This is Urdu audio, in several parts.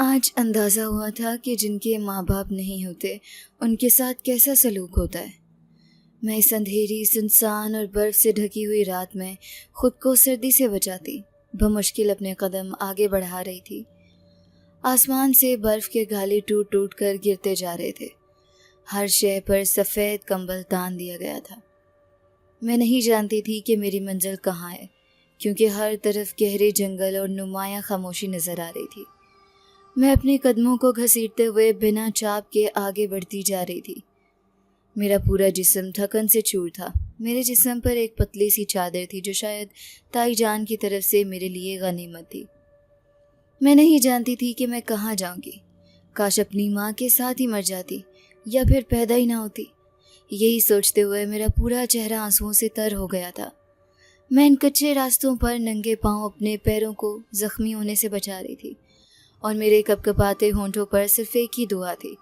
آج اندازہ ہوا تھا کہ جن کے ماں باپ نہیں ہوتے ان کے ساتھ کیسا سلوک ہوتا ہے۔ میں اس اندھیری، سنسان اور برف سے ڈھکی ہوئی رات میں خود کو سردی سے بچاتی بمشکل اپنے قدم آگے بڑھا رہی تھی۔ آسمان سے برف کے گالے ٹوٹ ٹوٹ کر گرتے جا رہے تھے۔ ہر شے پر سفید کمبل تان دیا گیا تھا۔ میں نہیں جانتی تھی کہ میری منزل کہاں ہے، کیونکہ ہر طرف گہرے جنگل اور نمایاں خاموشی نظر آ رہی تھی۔ میں اپنے قدموں کو گھسیٹتے ہوئے بنا چاپ کے آگے بڑھتی جا رہی تھی۔ میرا پورا جسم تھکن سے چور تھا۔ میرے جسم پر ایک پتلی سی چادر تھی جو شاید تائی جان کی طرف سے میرے لیے غنیمت تھی۔ میں نہیں جانتی تھی کہ میں کہاں جاؤں گی۔ کاش اپنی ماں کے ساتھ ہی مر جاتی یا پھر پیدا ہی نہ ہوتی۔ یہی سوچتے ہوئے میرا پورا چہرہ آنسوؤں سے تر ہو گیا تھا۔ میں ان کچے راستوں پر ننگے پاؤں اپنے پیروں کو زخمی ہونے سے بچا رہی تھی، اور میرے کپکپاتے ہونٹوں پر صرف ایک ہی دعا تھی،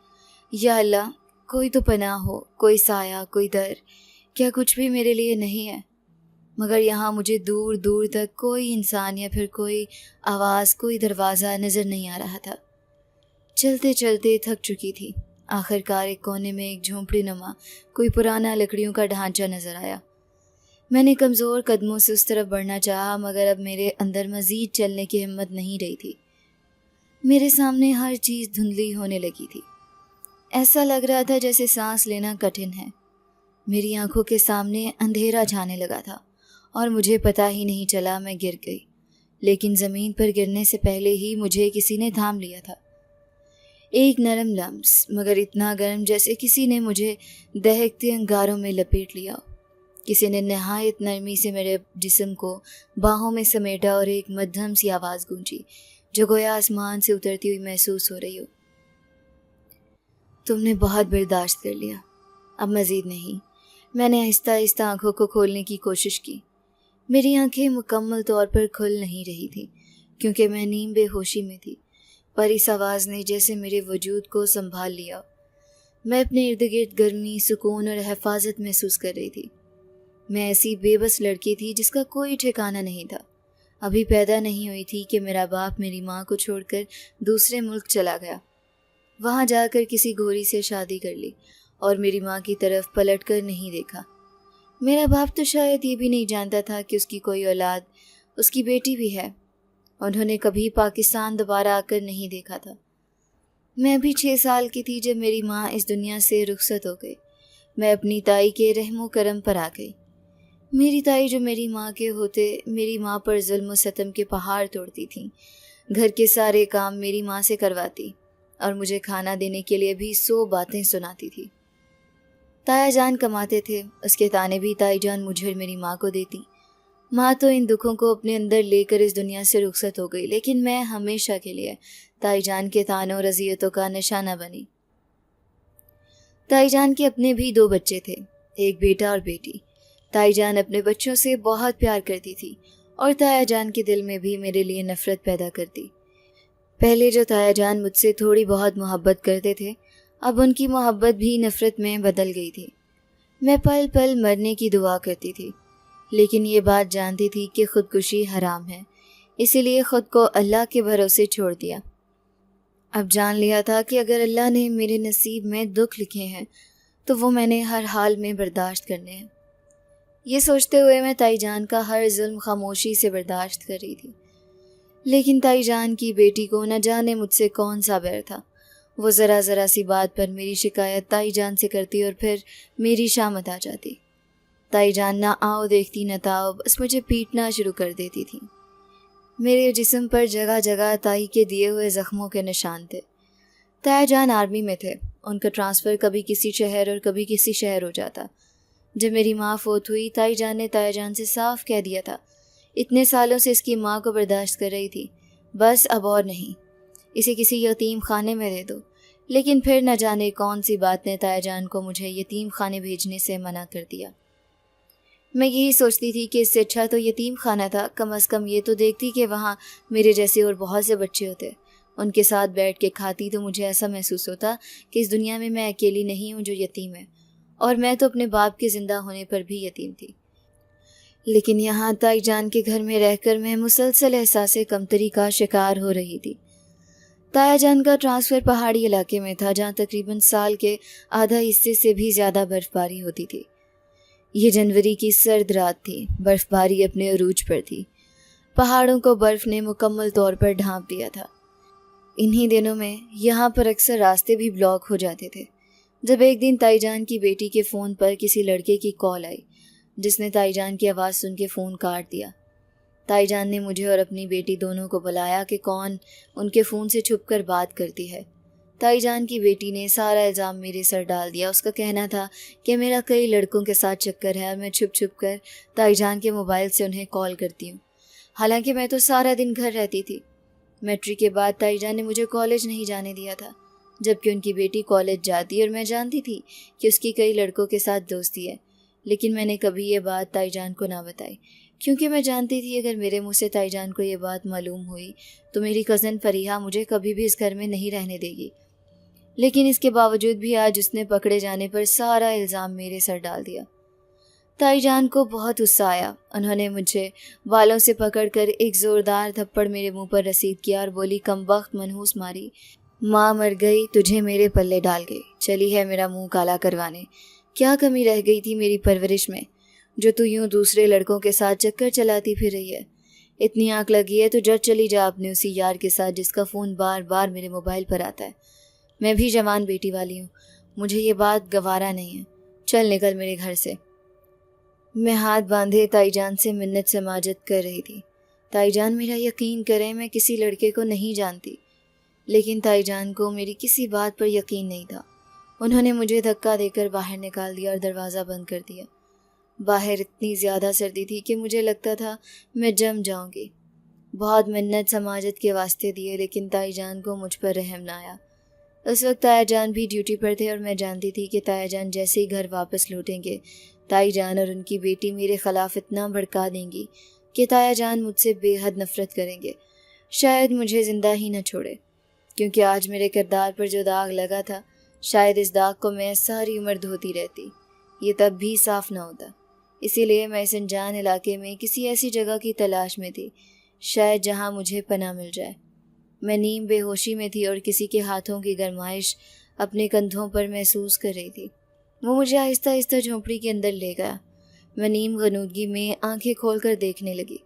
یا اللہ کوئی تو پناہ ہو، کوئی سایہ، کوئی در۔ کیا کچھ بھی میرے لیے نہیں ہے؟ مگر یہاں مجھے دور دور تک کوئی انسان یا پھر کوئی آواز، کوئی دروازہ نظر نہیں آ رہا تھا۔ چلتے چلتے تھک چکی تھی۔ آخر کار ایک کونے میں ایک جھونپڑی نما کوئی پرانا لکڑیوں کا ڈھانچہ نظر آیا۔ میں نے کمزور قدموں سے اس طرف بڑھنا چاہا، مگر اب میرے اندر مزید چلنے کی ہمت نہیں رہی تھی۔ میرے سامنے ہر چیز دھندلی ہونے لگی تھی۔ ایسا لگ رہا تھا جیسے سانس لینا کٹھن ہے۔ میری آنکھوں کے سامنے اندھیرا چھانے لگا تھا اور مجھے پتہ ہی نہیں چلا میں گر گئی، لیکن زمین پر گرنے سے پہلے ہی مجھے کسی نے تھام لیا تھا۔ ایک نرم لمس، مگر اتنا گرم جیسے کسی نے مجھے دہکتے انگاروں میں لپیٹ لیا۔ کسی نے نہایت نرمی سے میرے جسم کو باہوں میں سمیٹا اور ایک مدھم سی آواز گونجی جو گویا آسمان سے اترتی ہوئی محسوس ہو رہی ہو۔ تم نے بہت برداشت کر لیا، اب مزید نہیں۔ میں نے آہستہ آہستہ آنکھوں کو کھولنے کی کوشش کی۔ میری آنکھیں مکمل طور پر کھل نہیں رہی تھیں کیونکہ میں نیم بے ہوشی میں تھی، پر اس آواز نے جیسے میرے وجود کو سنبھال لیا۔ میں اپنے ارد گرد گرمی، سکون اور حفاظت محسوس کر رہی تھی۔ میں ایسی بے بس لڑکی تھی جس کا کوئی ٹھکانہ نہیں تھا۔ ابھی پیدا نہیں ہوئی تھی کہ میرا باپ میری ماں کو چھوڑ کر دوسرے ملک چلا گیا، وہاں جا کر کسی گھوڑی سے شادی کر لی اور میری ماں کی طرف پلٹ کر نہیں دیکھا۔ میرا باپ تو شاید یہ بھی نہیں جانتا تھا کہ اس کی کوئی اولاد، اس کی بیٹی بھی ہے۔ انہوں نے کبھی پاکستان دوبارہ آ کر نہیں دیکھا تھا۔ میں ابھی 6 سال کی تھی جب میری ماں اس دنیا سے رخصت ہو گئی۔ میں اپنی تائی کے رحم و کرم پر آ گئی۔ میری تائی جو میری ماں کے ہوتے میری ماں پر ظلم و ستم کے پہاڑ توڑتی تھیں، گھر کے سارے کام میری ماں سے کرواتی اور مجھے کھانا دینے کے لیے بھی 100 باتیں سناتی تھی۔ تایا جان کماتے تھے، اس کے تانے بھی تائی جان مجھے میری ماں کو دیتی۔ ماں تو ان دکھوں کو اپنے اندر لے کر اس دنیا سے رخصت ہو گئی، لیکن میں ہمیشہ کے لیے تائی جان کے تانوں اور اذیتوں کا نشانہ بنی۔ تائی جان کے اپنے بھی 2 بچے تھے، ایک بیٹا اور بیٹی۔ تائی جان اپنے بچوں سے بہت پیار کرتی تھی اور تایا جان کے دل میں بھی میرے لیے نفرت پیدا کرتی۔ پہلے جو تایا جان مجھ سے تھوڑی بہت محبت کرتے تھے، اب ان کی محبت بھی نفرت میں بدل گئی تھی۔ میں پل پل مرنے کی دعا کرتی تھی، لیکن یہ بات جانتی تھی کہ خودکشی حرام ہے، اسی لیے خود کو اللہ کے بھروسے چھوڑ دیا۔ اب جان لیا تھا کہ اگر اللہ نے میرے نصیب میں دکھ لکھے ہیں تو وہ میں نے ہر حال میں برداشت کرنے ہیں۔ یہ سوچتے ہوئے میں تائی جان کا ہر ظلم خاموشی سے برداشت کر رہی تھی، لیکن تائی جان کی بیٹی کو نہ جانے مجھ سے کون سا بیر تھا۔ وہ ذرا ذرا سی بات پر میری شکایت تائی جان سے کرتی اور پھر میری شامت آ جاتی۔ تائی جان نہ آؤ دیکھتی نہ تاؤ، بس مجھے پیٹنا شروع کر دیتی تھی۔ میرے جسم پر جگہ جگہ تائی کے دیے ہوئے زخموں کے نشان تھے۔ تایا جان آرمی میں تھے، ان کا ٹرانسفر کبھی کسی شہر اور کبھی کسی شہر ہو جاتا۔ جب میری ماں فوت ہوئی، تائی جان نے تایا جان سے صاف کہہ دیا تھا، اتنے سالوں سے اس کی ماں کو برداشت کر رہی تھی، بس اب اور نہیں، اسے کسی یتیم خانے میں دے دو۔ لیکن پھر نہ جانے کون سی بات نے تایا جان کو مجھے یتیم خانے بھیجنے سے منع کر دیا۔ میں یہی سوچتی تھی کہ اس سے اچھا تو یتیم خانہ تھا، کم از کم یہ تو دیکھتی کہ وہاں میرے جیسے اور بہت سے بچے ہوتے، ان کے ساتھ بیٹھ کے کھاتی تو مجھے ایسا محسوس ہوتا کہ اس دنیا میں اکیلی نہیں ہوں جو یتیم ہے، اور میں تو اپنے باپ کے زندہ ہونے پر بھی یتیم تھی۔ لیکن یہاں تائی جان کے گھر میں رہ کر میں مسلسل احساس کمتری کا شکار ہو رہی تھی۔ تایا جان کا ٹرانسفر پہاڑی علاقے میں تھا جہاں تقریباً سال کے آدھا حصے سے بھی زیادہ برف باری ہوتی تھی۔ یہ جنوری کی سرد رات تھی، برف باری اپنے عروج پر تھی، پہاڑوں کو برف نے مکمل طور پر ڈھانپ دیا تھا۔ انہی دنوں میں یہاں پر اکثر راستے بھی بلاک ہو جاتے تھے، جب ایک دن تائی جان کی بیٹی کے فون پر کسی لڑکے کی کال آئی جس نے تائی جان کی آواز سن کے فون کاٹ دیا۔ تائی جان نے مجھے اور اپنی بیٹی دونوں کو بلایا کہ کون ان کے فون سے چھپ کر بات کرتی ہے۔ تائی جان کی بیٹی نے سارا الزام میرے سر ڈال دیا۔ اس کا کہنا تھا کہ میرا کئی لڑکوں کے ساتھ چکر ہے اور میں چھپ چھپ کر تائی جان کے موبائل سے انہیں کال کرتی ہوں، حالانکہ میں تو سارا دن گھر رہتی تھی۔ میٹرک کے بعد تائی جان نے مجھے کالج نہیں جانے دیا تھا، جبکہ ان کی بیٹی کالج جاتی اور میں جانتی تھی کہ اس کی کئی لڑکوں کے ساتھ دوستی ہے، لیکن میں نے کبھی یہ بات تائی جان کو نہ بتائی، کیونکہ میں جانتی تھی اگر میرے منہ سے تائی جان کو یہ بات معلوم ہوئی تو میری کزن فریحہ مجھے کبھی بھی اس گھر میں نہیں رہنے دے گی۔ لیکن اس کے باوجود بھی آج اس نے پکڑے جانے پر سارا الزام میرے سر ڈال دیا۔ تائی جان کو بہت غصہ آیا۔ انہوں نے مجھے بالوں سے پکڑ کر ایک زوردار تھپڑ میرے منہ پر رسید کیا اور بولی، کمبخت منحوس ماری، ماں مر گئی تجھے میرے پلے ڈال گئی، چلی ہے میرا منہ کالا کروانے۔ کیا کمی رہ گئی تھی میری پرورش میں جو تو یوں دوسرے لڑکوں کے ساتھ چکر چلاتی پھر رہی ہے؟ اتنی آنکھ لگی ہے تو جٹ چلی جا اپنے اسی یار کے ساتھ جس کا فون بار بار میرے موبائل پر آتا ہے۔ میں بھی جوان بیٹی والی ہوں، مجھے یہ بات گوارا نہیں ہے، چل نکل میرے گھر سے۔ میں ہاتھ باندھے تائی جان سے منت سماجت کر رہی تھی۔ تائی جان میرا یقین کریں، میں کسی لڑکے کو نہیں جانتی، لیکن تائی جان کو میری کسی بات پر یقین نہیں تھا۔ انہوں نے مجھے دھکا دے کر باہر نکال دیا اور دروازہ بند کر دیا۔ باہر اتنی زیادہ سردی تھی کہ مجھے لگتا تھا میں جم جاؤں گی۔ بہت منت سماجت کے واسطے دیے، لیکن تائی جان کو مجھ پر رحم نہ آیا۔ اس وقت تایا جان بھی ڈیوٹی پر تھے اور میں جانتی تھی کہ تایا جان جیسے ہی گھر واپس لوٹیں گے، تائی جان اور ان کی بیٹی میرے خلاف اتنا بھڑکا دیں گی کہ تایا جان مجھ سے بے حد نفرت کریں گے، شاید مجھے زندہ ہی نہ چھوڑے، کیونکہ آج میرے کردار پر جو داغ لگا تھا شاید اس داغ کو میں ساری عمر دھوتی رہتی، یہ تب بھی صاف نہ ہوتا۔ اسی لیے میں اس انجان علاقے میں کسی ایسی جگہ کی تلاش میں تھی شاید جہاں مجھے پناہ مل جائے۔ میں نیم بے ہوشی میں تھی اور کسی کے ہاتھوں کی گرمائش اپنے کندھوں پر محسوس کر رہی تھی۔ وہ مجھے آہستہ آہستہ جھونپڑی کے اندر لے گیا۔ میں نیم غنودگی میں آنکھیں کھول کر دیکھنے لگی۔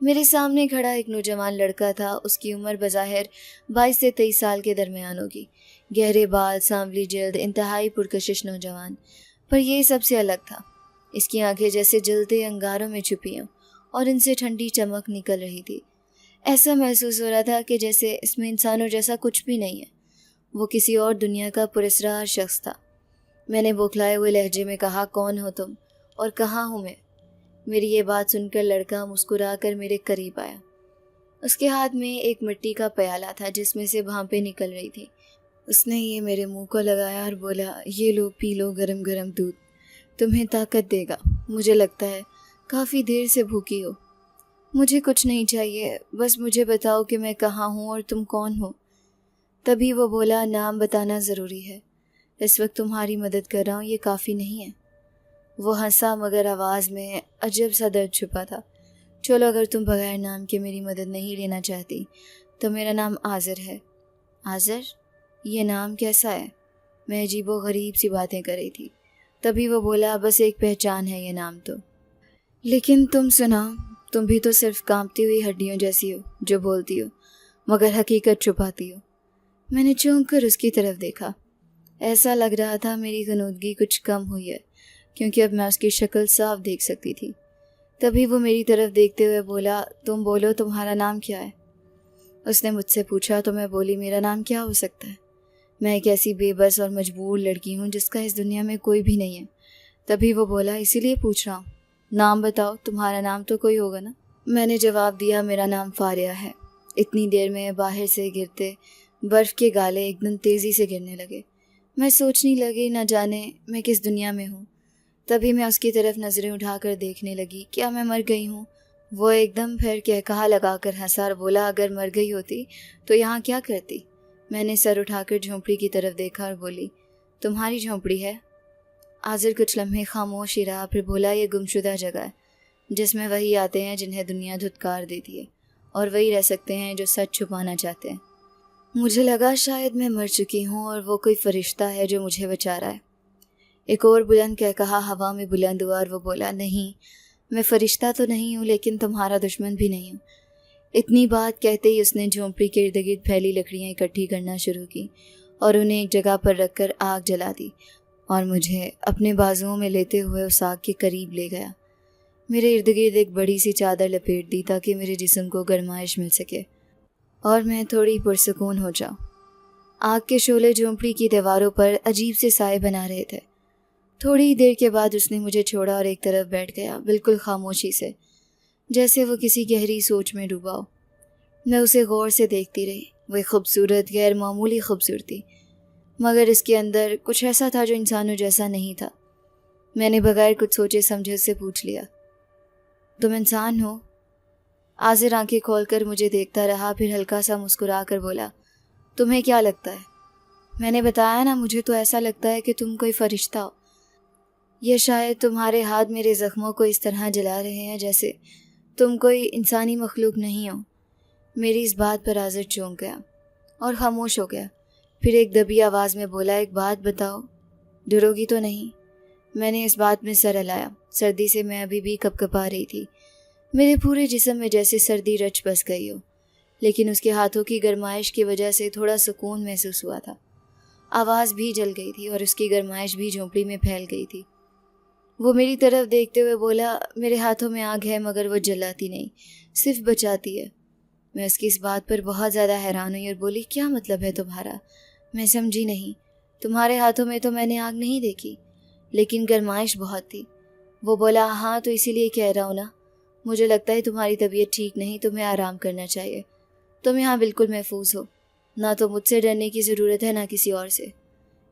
میرے سامنے کھڑا ایک نوجوان لڑکا تھا۔ اس کی عمر بظاہر 22 سے 23 سال کے درمیان ہوگی، گہرے بال، سانولی جلد، انتہائی پرکشش نوجوان، پر یہ سب سے الگ تھا۔ اس کی آنکھیں جیسے جلتے انگاروں میں چھپی ہوں اور ان سے ٹھنڈی چمک نکل رہی تھی۔ ایسا محسوس ہو رہا تھا کہ جیسے اس میں انسانوں جیسا کچھ بھی نہیں ہے، وہ کسی اور دنیا کا پراسرار شخص تھا۔ میں نے بوکھلائے ہوئے لہجے میں کہا، کون ہو تم اور کہاں ہوں میں؟ میری یہ بات سن کر لڑکا مسکرا کر میرے قریب آیا۔ اس کے ہاتھ میں ایک مٹی کا پیالہ تھا جس میں سے بھانپیں نکل رہی تھی۔ اس نے یہ میرے منہ کو لگایا اور بولا، یہ لو پی لو گرم گرم دودھ، تمہیں طاقت دے گا، مجھے لگتا ہے کافی دیر سے بھوکی ہو۔ مجھے کچھ نہیں چاہیے، بس مجھے بتاؤ کہ میں کہاں ہوں اور تم کون ہو۔ تبھی وہ بولا، نام بتانا ضروری ہے، اس وقت تمہاری مدد کر رہا ہوں، یہ کافی نہیں ہے۔ وہ ہنسا مگر آواز میں عجب سا درد چھپا تھا۔ چلو اگر تم بغیر نام کے میری مدد نہیں لینا چاہتی تو میرا نام آذر ہے۔ آذر؟ یہ نام کیسا ہے؟ میں عجیب و غریب سی باتیں کر رہی تھی۔ تبھی وہ بولا، بس ایک پہچان ہے یہ نام تو، لیکن تم سناؤ، تم بھی تو صرف کانپتی ہوئی ہڈیوں جیسی ہو جو بولتی ہو مگر حقیقت چھپاتی ہو۔ میں نے چونک کر اس کی طرف دیکھا۔ ایسا لگ رہا تھا میری غنودگی کچھ کم ہوئی ہے کیونکہ اب میں اس کی شکل صاف دیکھ سکتی تھی۔ تبھی وہ میری طرف دیکھتے ہوئے بولا، تم بولو تمہارا نام کیا ہے؟ اس نے مجھ سے پوچھا تو میں بولی، میرا نام کیا ہو سکتا ہے؟ میں ایک ایسی بے بس اور مجبور لڑکی ہوں جس کا اس دنیا میں کوئی بھی نہیں ہے۔ تبھی وہ بولا، اسی لیے پوچھ رہا ہوں، نام بتاؤ، تمہارا نام تو کوئی ہوگا نا؟ میں نے جواب دیا، میرا نام فاریہ ہے۔ اتنی دیر میں باہر سے گرتے برف کے گالے ایک دم تیزی سے گرنے لگے۔ میں سوچنے لگی نہ جانے میں کس دنیا میں ہوں۔ تبھی میں اس کی طرف نظریں اٹھا کر دیکھنے لگی، کیا میں مر گئی ہوں؟ وہ ایک دم پھر کہا لگا کر ہنسا اور بولا، اگر مر گئی ہوتی تو یہاں کیا کرتی؟ میں نے سر اٹھا کر جھونپڑی کی طرف دیکھا اور بولی، تمہاری جھونپڑی ہے؟ آذر کچھ لمحے خاموش ہی رہا، پھر بولا، یہ گمشدہ جگہ ہے جس میں وہی آتے ہیں جنہیں دنیا دھتکار دیتی ہے، اور وہی رہ سکتے ہیں جو سچ چھپانا چاہتے ہیں۔ مجھے لگا شاید میں مر چکی ہوں اور وہ کوئی فرشتہ ہے جو مجھے بچا رہا ہے۔ ایک اور بلند کہا ہوا میں بلند ہوا اور وہ بولا، نہیں، میں فرشتہ تو نہیں ہوں لیکن تمہارا دشمن بھی نہیں ہوں۔ اتنی بات کہتے ہی اس نے جھونپڑی کے ارد گرد پھیلی لکڑیاں اکٹھی کرنا شروع کی اور انہیں ایک جگہ پر رکھ کر آگ جلا دی اور مجھے اپنے بازوؤں میں لیتے ہوئے اس آگ کے قریب لے گیا۔ میرے ارد گرد ایک بڑی سی چادر لپیٹ دی تاکہ میرے جسم کو گرمائش مل سکے اور میں تھوڑی پرسکون ہو جاؤں۔ آگ کے شعلے جھونپڑی کی دیواروں پر عجیب سے سائے بنا رہے تھے۔ تھوڑی دیر کے بعد اس نے مجھے چھوڑا اور ایک طرف بیٹھ گیا، بالکل خاموشی سے، جیسے وہ کسی گہری سوچ میں ڈوبا ہو۔ میں اسے غور سے دیکھتی رہی۔ وہ ایک خوبصورت، غیر معمولی خوبصورتی، مگر اس کے اندر کچھ ایسا تھا جو انسانوں جیسا نہیں تھا۔ میں نے بغیر کچھ سوچے سمجھے اس سے پوچھ لیا، تم انسان ہو؟ آزر آنکھیں کھول کر مجھے دیکھتا رہا، پھر ہلکا سا مسکرا کر بولا، تمہیں کیا لگتا ہے؟ میں نے بتایا نا، مجھے تو ایسا لگتا ہے کہ تم کوئی فرشتہ ہو، یا شاید تمہارے ہاتھ میرے زخموں کو اس طرح جلا رہے ہیں جیسے تم کوئی انسانی مخلوق نہیں ہو۔ میری اس بات پر آزر چونک گیا اور خاموش ہو گیا۔ پھر ایک دبی آواز میں بولا، ایک بات بتاؤ، ڈرو گی تو نہیں؟ میں نے اس بات میں سر ہلایا۔ سردی سے میں ابھی بھی کپکپا رہی تھی، میرے پورے جسم میں جیسے سردی رچ بس گئی ہو، لیکن اس کے ہاتھوں کی گرمائش کی وجہ سے تھوڑا سکون محسوس ہوا تھا۔ آواز بھی جل گئی تھی اور اس کی گرمائش بھی جھونپڑی میں پھیل گئی تھی۔ وہ میری طرف دیکھتے ہوئے بولا، میرے ہاتھوں میں آگ ہے مگر وہ جلاتی نہیں، صرف بچاتی ہے۔ میں اس کی اس بات پر بہت زیادہ حیران ہوئی اور بولی، کیا مطلب ہے تمہارا؟ میں سمجھی نہیں۔ تمہارے ہاتھوں میں تو میں نے آگ نہیں دیکھی، لیکن گرمائش بہت تھی۔ وہ بولا، ہاں تو اسی لیے کہہ رہا ہوں نا، مجھے لگتا ہے تمہاری طبیعت ٹھیک نہیں، تمہیں آرام کرنا چاہیے۔ تم یہاں بالکل محفوظ ہو، نہ تو مجھ سے ڈرنے کی ضرورت ہے نہ کسی اور سے۔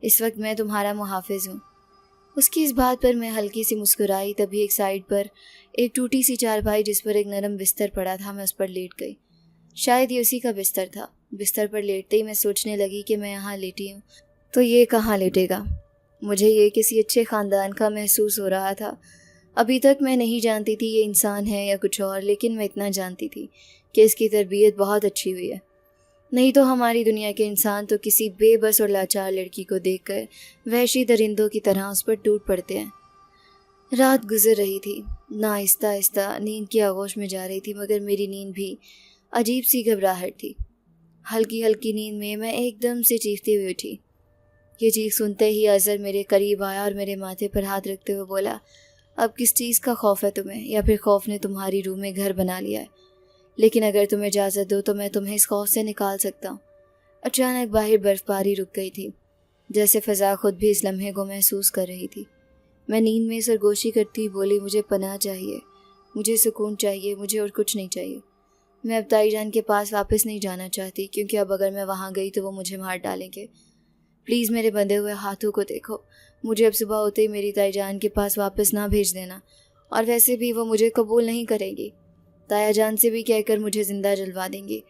اس وقت میں تمہارا محافظ ہوں۔ اس کی اس بات پر میں ہلکی سی مسکرائی۔ تبھی ایک سائڈ پر ایک ٹوٹی سی چارپائی جس پر ایک نرم بستر پڑا تھا، میں اس پر لیٹ گئی۔ شاید یہ اسی کا بستر تھا۔ بستر پر لیٹتے ہی میں سوچنے لگی کہ میں یہاں لیٹی ہوں تو یہ کہاں لیٹے گا؟ مجھے یہ کسی اچھے خاندان کا محسوس ہو رہا تھا۔ ابھی تک میں نہیں جانتی تھی یہ انسان ہے یا کچھ اور، لیکن میں اتنا جانتی تھی کہ اس کی تربیت بہت اچھی ہوئی ہے، نہیں تو ہماری دنیا کے انسان تو کسی بے بس اور لاچار لڑکی کو دیکھ کر وحشی درندوں کی طرح اس پر ٹوٹ پڑتے ہیں۔ رات گزر رہی تھی، نہ آہستہ آہستہ نیند کی آغوش میں جا رہی تھی، مگر میری نیند بھی عجیب سی گھبراہٹ تھی۔ ہلکی ہلکی نیند میں میں ایک دم سے چیختی ہوئی اٹھی۔ یہ چیخ سنتے ہی اظہر میرے قریب آیا اور میرے ماتھے پر ہاتھ رکھتے ہوئے بولا، اب کس چیز کا خوف ہے تمہیں، یا پھر خوف نے تمہاری روح میں گھر بنا لیا ہے؟ لیکن اگر تمہیں اجازت دو تو میں تمہیں اس خوف سے نکال سکتا ہوں۔ اچانک باہر برف باری رک گئی تھی، جیسے فضا خود بھی اس لمحے کو محسوس کر رہی تھی۔ میں نیند میں سرگوشی کرتی بولی، مجھے پناہ چاہیے، مجھے سکون چاہیے، مجھے اور کچھ نہیں چاہیے۔ میں اب تائی جان کے پاس واپس نہیں جانا چاہتی، کیونکہ اب اگر میں وہاں گئی تو وہ مجھے مار ڈالیں گے۔ پلیز میرے بندھے ہوئے ہاتھوں کو دیکھو، مجھے اب صبح ہوتے ہی میری تائی جان کے پاس واپس نہ بھیج دینا، اور ویسے بھی وہ مجھے قبول نہیں کرے گی، تایا جان سے بھی کہہ کر مجھے زندہ جلوا دیں گی۔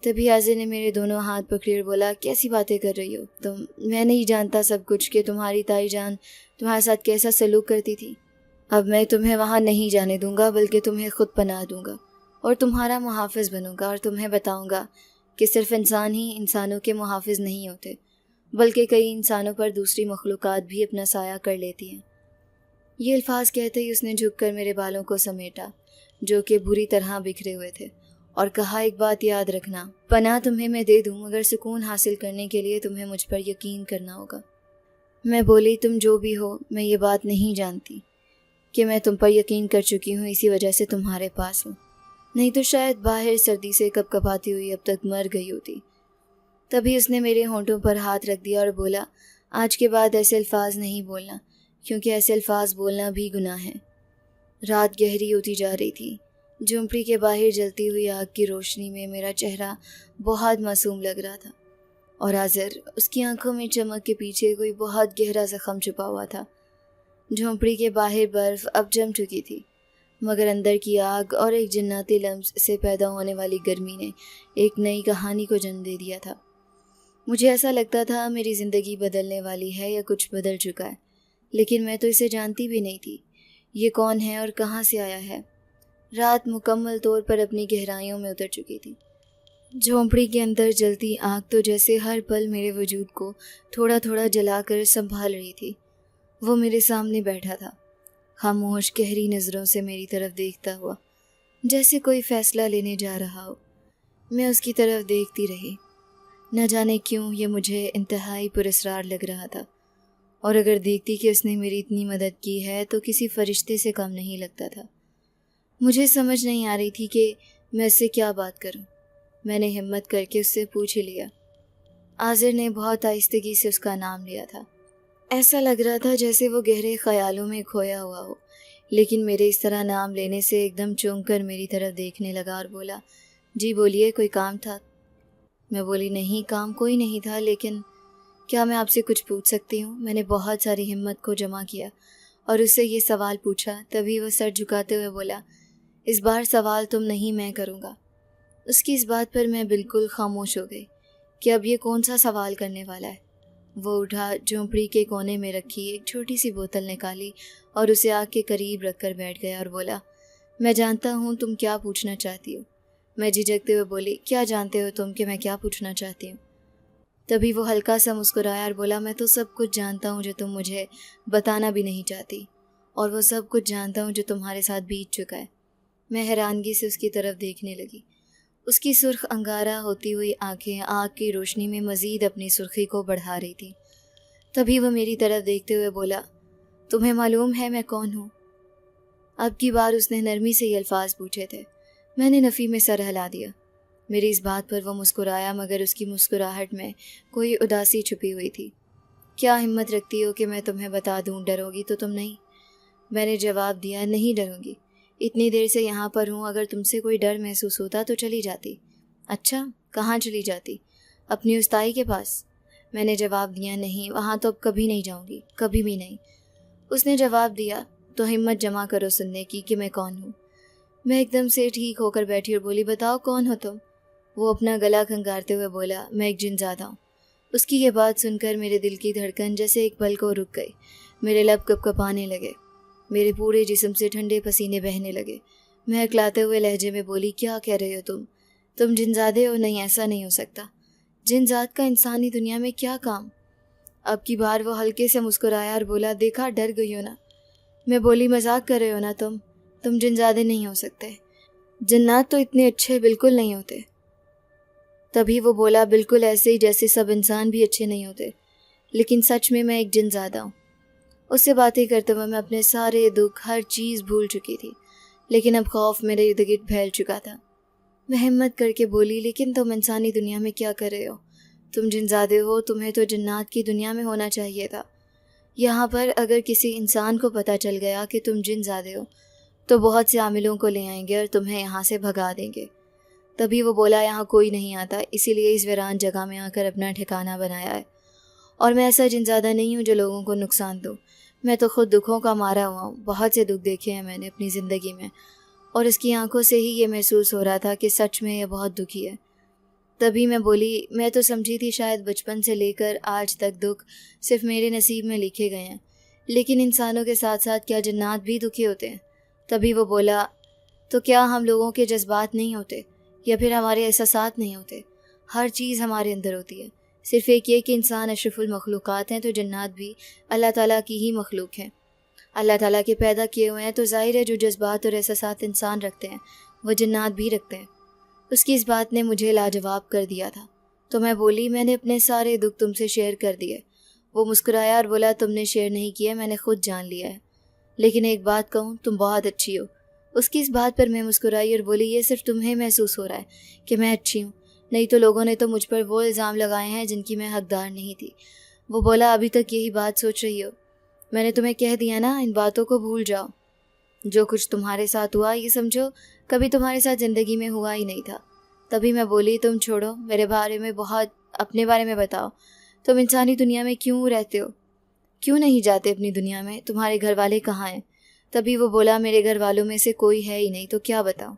تبھی آزر نے میرے دونوں ہاتھ پکڑے اور بولا، کیسی باتیں کر رہی ہو تم؟ میں نہیں جانتا سب کچھ کہ تمہاری تائی جان تمہارے ساتھ کیسا سلوک کرتی تھی؟ اب میں تمہیں وہاں نہیں جانے دوں گا، بلکہ تمہیں خود پناہ دوں گا اور تمہارا محافظ بنوں گا، اور تمہیں بتاؤں گا کہ صرف انسان ہی انسانوں کے محافظ نہیں ہوتے، بلکہ کئی انسانوں پر دوسری مخلوقات بھی اپنا سایہ کر لیتی ہیں۔ یہ الفاظ کہتے ہی اس نے جھک کر میرے بالوں کو سمیٹا جو کہ بری طرح بکھرے ہوئے تھے، اور کہا، ایک بات یاد رکھنا، پناہ تمہیں میں دے دوں مگر سکون حاصل کرنے کے لیے تمہیں مجھ پر یقین کرنا ہوگا۔ میں بولی، تم جو بھی ہو، میں یہ بات نہیں جانتی کہ میں تم پر یقین کر چکی ہوں، اسی وجہ سے تمہارے پاس ہوں، نہیں تو شاید باہر سردی سے کپکپاتی ہوئی اب تک مر گئی ہوتی۔ تبھی اس نے میرے ہونٹوں پر ہاتھ رکھ دیا اور بولا، آج کے بعد ایسے الفاظ نہیں بولنا، کیونکہ ایسے الفاظ بولنا بھی گناہ ہے۔ رات گہری ہوتی جا رہی تھی۔ جھونپڑی کے باہر جلتی ہوئی آگ کی روشنی میں میرا چہرہ بہت معصوم لگ رہا تھا، اور آزر، اس کی آنکھوں میں چمک کے پیچھے کوئی بہت گہرا زخم چھپا ہوا تھا۔ جھونپڑی کے باہر برف اب جم چکی تھی، مگر اندر کی آگ اور ایک جناتی لمس سے پیدا ہونے والی گرمی نے ایک نئی کہانی کو جنم دے دیا تھا۔ مجھے ایسا لگتا تھا میری زندگی بدلنے والی ہے یا کچھ بدل چکا ہے، لیکن میں تو اسے جانتی بھی نہیں تھی۔ یہ کون ہے اور کہاں سے آیا ہے؟ رات مکمل طور پر اپنی گہرائیوں میں اتر چکی تھی۔ جھونپڑی کے اندر جلتی آگ تو جیسے ہر پل میرے وجود کو تھوڑا تھوڑا جلا کر سنبھال رہی تھی۔ وہ میرے سامنے بیٹھا تھا، خاموش گہری نظروں سے میری طرف دیکھتا ہوا، جیسے کوئی فیصلہ لینے جا رہا ہو۔ میں اس کی طرف دیکھتی رہی، نہ جانے کیوں یہ مجھے انتہائی پراسرار لگ رہا تھا، اور اگر دیکھتی کہ اس نے میری اتنی مدد کی ہے تو کسی فرشتے سے کم نہیں لگتا تھا۔ مجھے سمجھ نہیں آ رہی تھی کہ میں اس سے کیا بات کروں۔ میں نے ہمت کر کے اس سے پوچھ ہی لیا۔ آذر نے بہت آہستگی سے اس کا نام لیا تھا۔ ایسا لگ رہا تھا جیسے وہ گہرے خیالوں میں کھویا ہوا ہو، لیکن میرے اس طرح نام لینے سے ایک دم چونک کر میری طرف دیکھنے لگا اور بولا، جی بولیے، کوئی کام تھا؟ میں بولی، نہیں، کام کوئی نہیں تھا، لیکن کیا میں آپ سے کچھ پوچھ سکتی ہوں؟ میں نے بہت ساری ہمت کو جمع کیا اور اس سے یہ سوال پوچھا۔ تبھی وہ سر جھکاتے ہوئے بولا، اس بار سوال تم نہیں، میں کروں گا۔ اس کی اس بات پر میں بالکل خاموش ہو گئی کہ اب یہ کون سا سوال کرنے والا ہے۔ وہ اٹھا، جھونپڑی کے کونے میں رکھی ایک چھوٹی سی بوتل نکالی اور اسے آگ کے قریب رکھ کر بیٹھ گیا اور بولا، میں جانتا ہوں تم کیا پوچھنا چاہتی ہو۔ میں جھجکتے ہوئے بولی، کیا جانتے ہو تم کہ میں کیا پوچھنا چاہتی ہوں؟ تبھی وہ ہلکا سا مسکرایا اور بولا، میں تو سب کچھ جانتا ہوں جو تم مجھے بتانا بھی نہیں چاہتی، اور وہ سب کچھ جانتا ہوں جو تمہارے ساتھ بیت چکا ہے۔ میں حیرانگی سے اس کی طرف دیکھنے لگی۔ اس کی سرخ انگارہ ہوتی ہوئی آنکھیں آگ کی روشنی میں مزید اپنی سرخی کو بڑھا رہی تھی۔ تبھی وہ میری طرف دیکھتے ہوئے بولا، تمہیں معلوم ہے میں کون ہوں؟ اب کی بار اس نے نرمی سے یہ الفاظ پوچھے تھے۔ میں نے نفی میں سر ہلا دیا۔ میری اس بات پر وہ مسکرایا، مگر اس کی مسکراہٹ میں کوئی اداسی چھپی ہوئی تھی۔ کیا ہمت رکھتی ہو کہ میں تمہیں بتا دوں؟ ڈرو گی تو تم نہیں؟ میں نے جواب دیا، نہیں ڈروں گی، اتنی دیر سے یہاں پر ہوں، اگر تم سے کوئی ڈر محسوس ہوتا تو چلی جاتی۔ اچھا، کہاں چلی جاتی؟ اپنی استائی کے پاس؟ میں نے جواب دیا، نہیں، وہاں تو اب کبھی نہیں جاؤں گی، کبھی بھی نہیں۔ اس نے جواب دیا، تو ہمت جمع کرو سننے کی کہ میں کون ہوں۔ میں ایک دم سے ٹھیک ہو کر بیٹھی اور بولی، بتاؤ کون ہو تم؟ وہ اپنا گلا کھنگارتے ہوئے بولا، میں ایک جن زادہ ہوں۔ اس کی یہ بات سن کر میرے دل کی دھڑکن جیسے ایک پل کو رک گئی، میرے لب کپ کپانے لگے، میرے پورے جسم سے ٹھنڈے پسینے بہنے لگے۔ میں ہکلاتے ہوئے لہجے میں بولی، کیا کہہ رہے ہو تم جن زادے ہو؟ نہیں، ایسا نہیں ہو سکتا، جن ذات کا انسانی دنیا میں کیا کام؟ اب کی بار وہ ہلکے سے مسکرایا اور بولا، دیکھا، ڈر گئی ہو نا؟ میں بولی، مذاق کر رہے ہو نا تم جن زادے نہیں ہو سکتے، جنات تو اتنے اچھے بالکل نہیں ہوتے۔ تبھی وہ بولا، بالکل ایسے ہی جیسے سب انسان بھی اچھے نہیں ہوتے، لیکن سچ میں ایک جن زادہ ہوں۔ اس سے باتیں کرتے ہوئے میں اپنے سارے دکھ، ہر چیز بھول چکی تھی، لیکن اب خوف میرے ارد گرد پھیل چکا تھا۔ میں ہمت کر کے بولی، لیکن تم انسانی دنیا میں کیا کر رہے ہو؟ تم جن زادے ہو، تمہیں تو جنات کی دنیا میں ہونا چاہیے تھا۔ یہاں پر اگر کسی انسان کو پتہ چل گیا کہ تم جن زادے ہو تو بہت سے عاملوں کو لے آئیں گے اور تمہیں یہاں سے بھگا دیں گے۔ تبھی وہ بولا، یہاں کوئی نہیں آتا، اسی لیے اس ویران جگہ میں آ کر اپنا ٹھکانہ بنایا ہے، اور میں ایسا جن زادہ نہیں ہوں جو لوگوں کو نقصان دوں۔ میں تو خود دکھوں کا مارا ہوا ہوں، بہت سے دکھ دیکھے ہیں میں نے اپنی زندگی میں، اور اس کی آنکھوں سے ہی یہ محسوس ہو رہا تھا کہ سچ میں یہ بہت دکھی ہے۔ تبھی میں بولی، میں تو سمجھی تھی شاید بچپن سے لے کر آج تک دکھ صرف میرے نصیب میں لکھے گئے ہیں، لیکن انسانوں کے ساتھ ساتھ کیا جنات بھی دکھی ہوتے ہیں؟ تبھی وہ بولا، تو کیا ہم لوگوں کے جذبات نہیں ہوتے، یا پھر ہمارے احساسات نہیں ہوتے؟ ہر چیز ہمارے اندر ہوتی ہے، صرف ایک یہ کہ انسان اشرف المخلوقات ہیں، تو جنات بھی اللہ تعالیٰ کی ہی مخلوق ہیں، اللہ تعالیٰ کے پیدا کیے ہوئے ہیں، تو ظاہر ہے جو جذبات اور احساسات انسان رکھتے ہیں وہ جنات بھی رکھتے ہیں۔ اس کی اس بات نے مجھے لاجواب کر دیا تھا، تو میں بولی، میں نے اپنے سارے دکھ تم سے شیئر کر دیے۔ وہ مسکرایا اور بولا، تم نے شیئر نہیں کیا، میں نے خود جان لیا ہے، لیکن ایک بات کہوں، تم بہت اچھی ہو۔ اس کی اس بات پر میں مسکرائی اور بولی، یہ صرف تمہیں محسوس ہو رہا ہے کہ میں اچھی ہوں، نہیں تو لوگوں نے تو مجھ پر وہ الزام لگائے ہیں جن کی میں حقدار نہیں تھی۔ وہ بولا، ابھی تک یہی بات سوچ رہی ہو؟ میں نے تمہیں کہہ دیا نا، ان باتوں کو بھول جاؤ۔ جو کچھ تمہارے ساتھ ہوا یہ سمجھو کبھی تمہارے ساتھ زندگی میں ہوا ہی نہیں تھا۔ تبھی میں بولی، تم چھوڑو، میرے بارے میں اپنے بارے میں بتاؤ، تم انسانی دنیا میں کیوں رہتے ہو؟ کیوں نہیں جاتے اپنی دنیا میں؟ تمہارے گھر والے کہاں ہیں؟ تبھی وہ بولا، میرے گھر والوں میں سے کوئی ہے ہی نہیں، تو کیا بتاؤں؟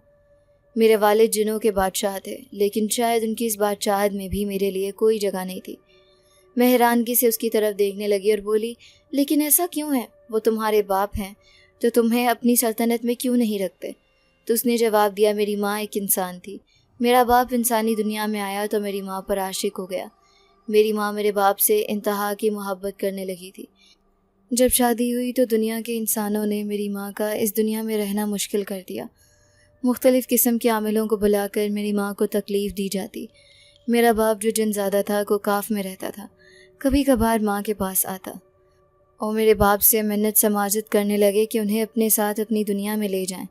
میرے والد جنوں کے بادشاہ تھے، لیکن شاید ان کی اس بادشاہت میں بھی میرے لیے کوئی جگہ نہیں تھی۔ میں حیرانگی سے اس کی طرف دیکھنے لگی اور بولی، لیکن ایسا کیوں ہے؟ وہ تمہارے باپ ہیں تو تمہیں اپنی سلطنت میں کیوں نہیں رکھتے؟ تو اس نے جواب دیا، میری ماں ایک انسان تھی، میرا باپ انسانی دنیا میں آیا تو میری ماں پر عاشق ہو گیا۔ میری ماں میرے باپ سے انتہا کی محبت کرنے لگی تھی۔ جب شادی ہوئی تو دنیا کے انسانوں نے میری ماں کا اس دنیا میں رہنا مشکل کر دیا۔ مختلف قسم کے عاملوں کو بلا کر میری ماں کو تکلیف دی جاتی۔ میرا باپ جو جن زیادہ تھا کوکاف میں رہتا تھا، کبھی کبھار ماں کے پاس آتا اور میرے باپ سے منت سماجت کرنے لگے کہ انہیں اپنے ساتھ اپنی دنیا میں لے جائیں،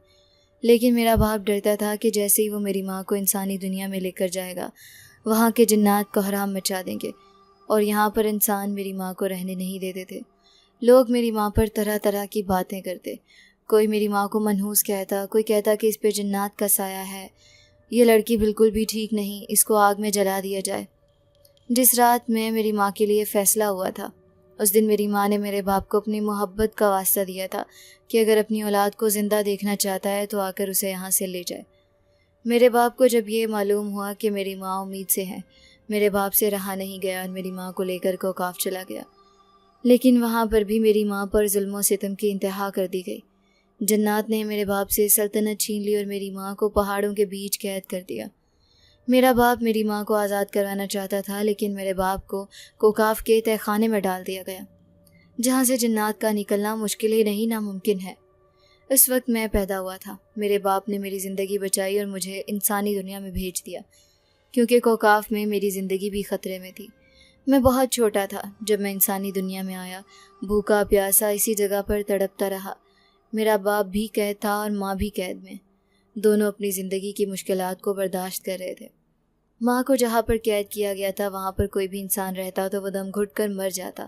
لیکن میرا باپ ڈرتا تھا کہ جیسے ہی وہ میری ماں کو انسانی دنیا میں لے کر جائے گا، وہاں کے جنات کو حرام مچا دیں گے، اور یہاں پر انسان میری ماں کو رہنے نہیں دیتے تھے۔ لوگ میری ماں پر طرح طرح کی باتیں کرتے، کوئی میری ماں کو منحوس کہتا، کوئی کہتا کہ اس پہ جنات کا سایہ ہے، یہ لڑکی بالکل بھی ٹھیک نہیں، اس کو آگ میں جلا دیا جائے۔ جس رات میں میری ماں کے لیے فیصلہ ہوا تھا، اس دن میری ماں نے میرے باپ کو اپنی محبت کا واسطہ دیا تھا کہ اگر اپنی اولاد کو زندہ دیکھنا چاہتا ہے تو آ کر اسے یہاں سے لے جائے۔ میرے باپ کو جب یہ معلوم ہوا کہ میری ماں امید سے ہے، میرے باپ سے رہا نہیں گیا اور میری ماں کو لے کر کوکاف چلا گیا۔ لیکن وہاں پر بھی میری ماں پر ظلم و ستم کی انتہا کر دی گئی۔ جنات نے میرے باپ سے سلطنت چھین لی اور میری ماں کو پہاڑوں کے بیچ قید کر دیا۔ میرا باپ میری ماں کو آزاد کروانا چاہتا تھا، لیکن میرے باپ کو کوکاف کے تہہ خانے میں ڈال دیا گیا، جہاں سے جنات کا نکلنا مشکل ہی نہیں ناممکن ہے۔ اس وقت میں پیدا ہوا تھا۔ میرے باپ نے میری زندگی بچائی اور مجھے انسانی دنیا میں بھیج دیا، کیونکہ کوکاف میں میری زندگی بھی خطرے میں تھی۔ میں بہت چھوٹا تھا جب میں انسانی دنیا میں آیا، بھوکا پیاسا اسی جگہ پر تڑپتا رہا۔ میرا باپ بھی قید تھا اور ماں بھی قید میں، دونوں اپنی زندگی کی مشکلات کو برداشت کر رہے تھے۔ ماں کو جہاں پر قید کیا گیا تھا وہاں پر کوئی بھی انسان رہتا تو وہ دم گھٹ کر مر جاتا۔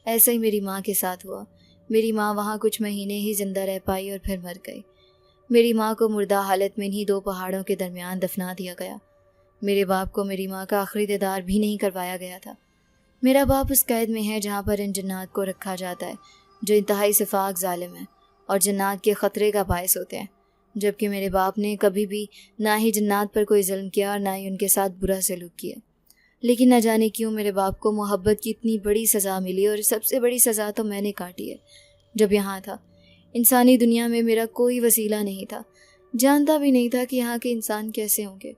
ایسا ہی میری ماں کے ساتھ ہوا۔ میری ماں وہاں کچھ مہینے ہی زندہ رہ پائی اور پھر مر گئی۔ میری ماں کو مردہ حالت میں انہی دو پہاڑوں کے درمیان دفنا دیا گیا۔ میرے باپ کو میری ماں کا آخری دیدار بھی نہیں کروایا گیا تھا۔ میرا باپ اس قید میں ہے جہاں پر ان جنات کو رکھا جاتا ہے جو انتہائی سفاک ظالم ہیں اور جنات کے خطرے کا باعث ہوتے ہیں، جبکہ میرے باپ نے کبھی بھی نہ ہی جنات پر کوئی ظلم کیا اور نہ ہی ان کے ساتھ برا سلوک کیا۔ لیکن نہ جانے کیوں میرے باپ کو محبت کی اتنی بڑی سزا ملی، اور سب سے بڑی سزا تو میں نے کاٹی ہے۔ جب یہاں تھا، انسانی دنیا میں میرا کوئی وسیلہ نہیں تھا، جانتا بھی نہیں تھا کہ یہاں کے انسان کیسے ہوں گے،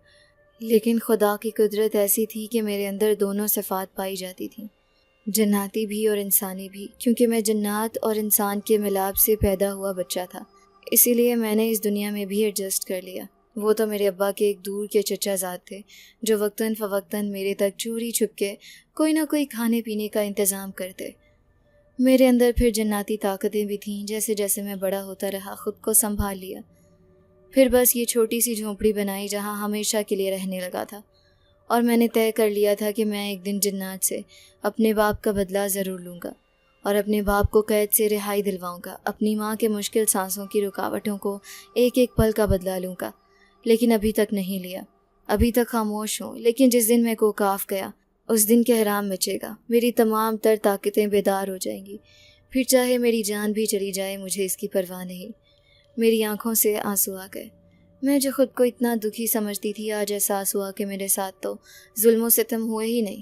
لیکن خدا کی قدرت ایسی تھی کہ میرے اندر دونوں صفات پائی جاتی تھیں، جناتی بھی اور انسانی بھی، کیونکہ میں جنات اور انسان کے ملاپ سے پیدا ہوا بچہ تھا۔ اسی لیے میں نے اس دنیا میں بھی ایڈجسٹ کر لیا۔ وہ تو میرے ابا کے ایک دور کے چچا زاد تھے جو وقتاً فوقتاً میرے تک چوری چھپ کے کوئی نہ کوئی کھانے پینے کا انتظام کرتے۔ میرے اندر پھر جناتی طاقتیں بھی تھیں۔ جیسے جیسے میں بڑا ہوتا رہا خود کو سنبھال لیا، پھر بس یہ چھوٹی سی جھونپڑی بنائی جہاں ہمیشہ کے لیے رہنے لگا تھا، اور میں نے طے کر لیا تھا کہ میں ایک دن جنات سے اپنے باپ کا بدلہ ضرور لوں گا اور اپنے باپ کو قید سے رہائی دلواؤں گا، اپنی ماں کے مشکل سانسوں کی رکاوٹوں کو ایک ایک پل کا بدلہ لوں گا۔ لیکن ابھی تک نہیں لیا، ابھی تک خاموش ہوں۔ لیکن جس دن میں کوکاف گیا اس دن کہرام مچے گا، میری تمام تر طاقتیں بیدار ہو جائیں گی، پھر چاہے میری جان بھی چلی جائے مجھے اس کی پرواہ نہیں۔ میری آنکھوں سے آنسو آ گئے۔ میں جو خود کو اتنا دکھی سمجھتی تھی، آج احساس ہوا کہ میرے ساتھ تو ظلم و ستم ہوئے ہی نہیں،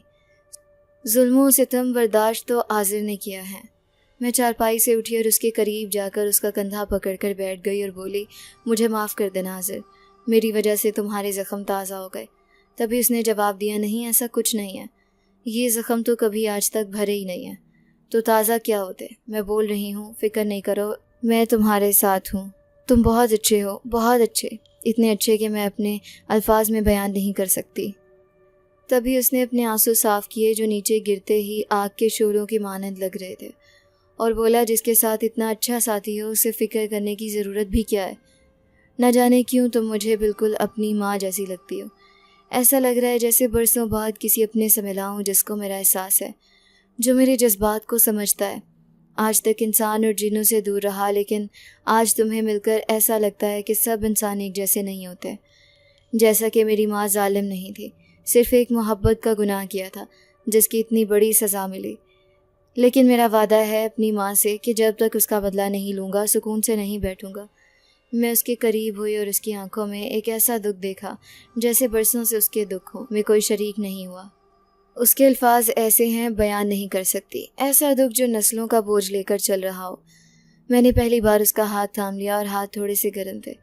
ظلم و ستم برداشت تو عاذر نے کیا ہے۔ میں چارپائی سے اٹھی اور اس کے قریب جا کر اس کا کندھا پکڑ کر بیٹھ گئی اور بولی، مجھے معاف کر دینا عاذر، میری وجہ سے تمہارے زخم تازہ ہو گئے۔ تبھی اس نے جواب دیا، نہیں ایسا کچھ نہیں ہے، یہ زخم تو کبھی آج تک بھرے ہی نہیں ہیں، تو تازہ کیا ہوتے؟ میں بول رہی ہوں، فکر نہیں کرو، میں تمہارے ساتھ ہوں، تم بہت اچھے ہو، بہت اچھے، اتنے اچھے کہ میں اپنے الفاظ میں بیان نہیں کر سکتی۔ تبھی اس نے اپنے آنسو صاف کیے جو نیچے گرتے ہی آگ کے شعلوں کی مانند لگ رہے تھے، اور بولا، جس کے ساتھ اتنا اچھا ساتھی ہو اسے فکر کرنے کی ضرورت بھی کیا ہے؟ نہ جانے کیوں تم مجھے بالکل اپنی ماں جیسی لگتی ہو۔ ایسا لگ رہا ہے جیسے برسوں بعد کسی اپنے سے ملا ہوں جس کو میرا احساس ہے، جو میرے جذبات کو سمجھتا ہے۔ آج تک انسان اور جنوں سے دور رہا، لیکن آج تمہیں مل کر ایسا لگتا ہے کہ سب انسان ایک جیسے نہیں ہوتے۔ جیسا کہ میری ماں ظالم نہیں تھی، صرف ایک محبت کا گناہ کیا تھا جس کی اتنی بڑی سزا ملی، لیکن میرا وعدہ ہے اپنی ماں سے کہ جب تک اس کا بدلہ نہیں لوں گا سکون سے نہیں بیٹھوں گا۔ میں اس کے قریب ہوئی اور اس کی آنکھوں میں ایک ایسا دکھ دیکھا جیسے برسوں سے اس کے دکھ ہوں، میں کوئی شریک نہیں ہوا۔ اس کے الفاظ ایسے ہیں بیان نہیں کر سکتی، ایسا دکھ جو نسلوں کا بوجھ لے کر چل رہا ہو۔ میں نے پہلی بار اس کا ہاتھ تھام لیا اور ہاتھ تھوڑے سے گرم تھے۔